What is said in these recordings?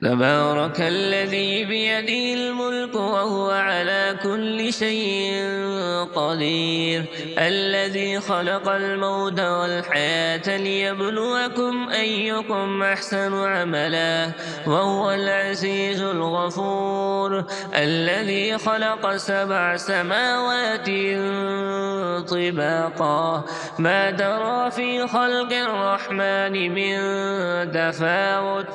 تبارك الذي بيده الملك وهو على كل شيء قدير الذي خلق الموت والحياة ليبلوكم أيكم أحسن عملا وهو العزيز الغفور الذي خلق 7 سماوات طباقا ما ترى في خلق الرحمن من تفاوت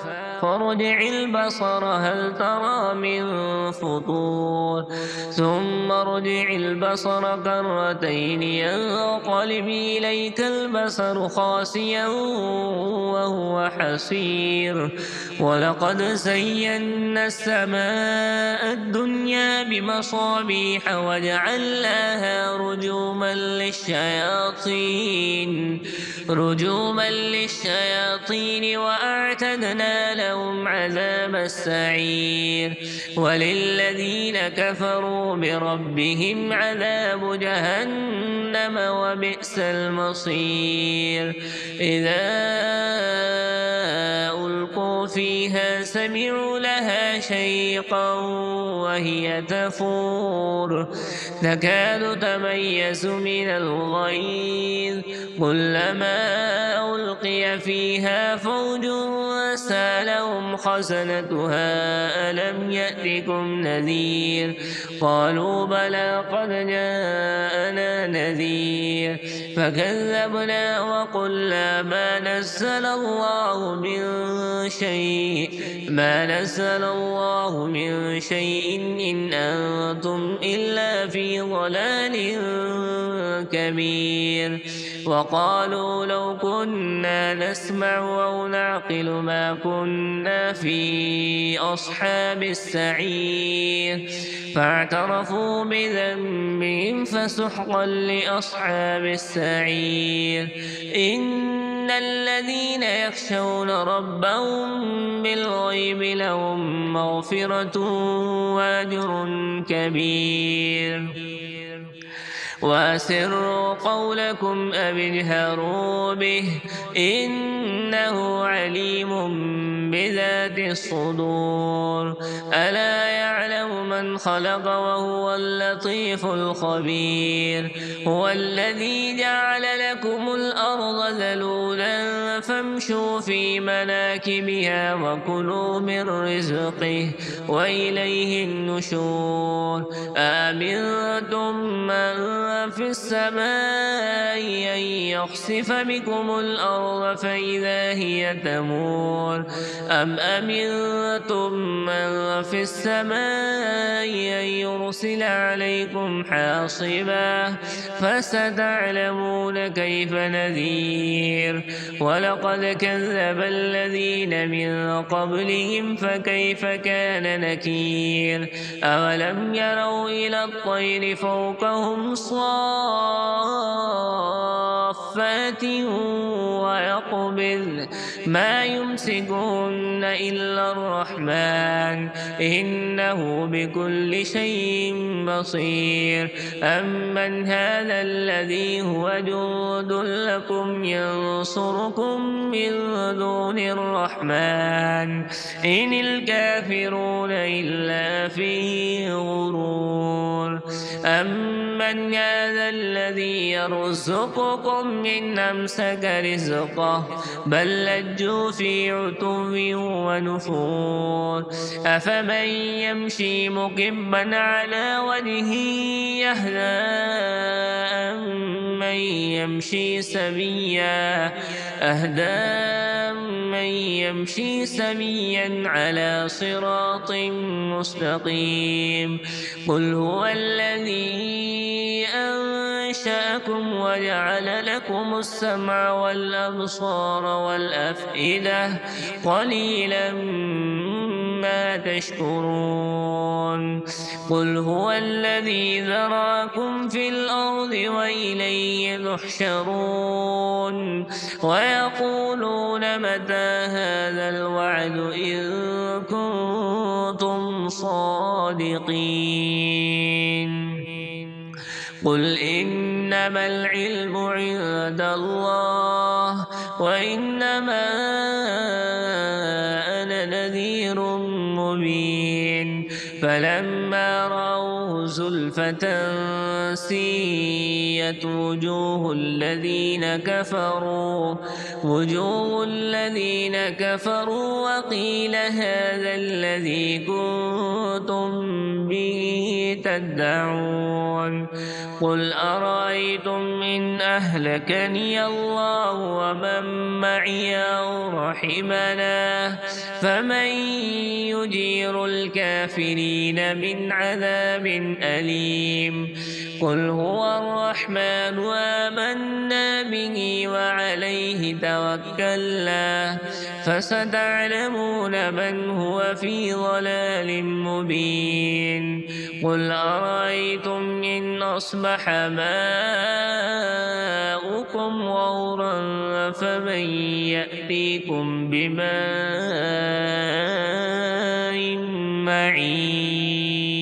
فارجع البصر هل ترى من فطور ثم ارجع البصر كرتين ينقلب إليك البصر خاسئا وهو حسير ولقد زينا السماء الدنيا بمصابيح وجعلناها رجوما للشياطين وأعتدنا لهم عذاب السعير وللذين كفروا بربهم عذاب جهنم وبئس المصير إذا ألقوا فيها سمعوا لها شيقا وهي تفور تكاد تميز من الغيظ كلما ألقي فيها فوج سألهم خزنتها ألم يأتكم نذير قالوا بلى قد جاءنا نذير فكذبنا وقلنا ما نزل الله من شيء إن أنتم إلا في ضلال كبير وقالوا لو كنا نسمع أو نعقل ما كنا في أصحاب السعير فاعترفوا بذنبهم فسحقا لأصحاب السعير إن الذين يخشون ربهم بالغيب لهم مغفرة وأجر كبير وأسروا قولكم أو اجهروا به إنه عليم بذات الصدور ألا يعلم من خلق وهو اللطيف الخبير هو الذي جعل لكم الأرض ذلولا فامشوا في مناكبها وكلوا من رزقه وإليه النشور أأمنتم من في السماء أن يخسف بكم الأرض فإذا هي تمور أم أمنتم من في السماء أن يرسل عليكم حاصبا فستعلمون كيف نذير ولقد كذب الذين من قبلهم فكيف كان نكير أولم يروا إلى الطير فوقهم صافات ويقبض ما يمسكهن إلا الرحمن إنه بكل شيء بصير أمن هذا الذي هو جند لكم ينصركم من دون الرحمن إن الكافرون إلا في غرور أمن هذا الذي يرزقكم إن أمسك رزقه بل لجوا في عتو ونفور أفمن يمشي مكبا على وجهه أهدى من يمشي سويا على صراط مستقيم قل هو الذي أنشأكم وجعل لكم السمع والأبصار والأفئدة قليلا ما تشكرون قل هو الذي ذراكم في الأرض وإليه تحشرون ويقولون متى هذا الوعد إن كنتم صادقين قل إنما العلم عند الله وإنما أنا نذير نذير مبين فلما رأوه زلفة سيئت وجوه الذين كفروا وقيل هذا الذي كنتم به تدعون قل أرأيتم إن أهلكني الله ومن معي أو رحمنا فمن يجير الكافرين من عذاب أليم قل هو الرحمن آمنا به وعليه توكلنا فستعلمون من هو في ضلال مبين قل أرأيتم إن أصبح ماؤكم غورا فمن يأتيكم بماء معين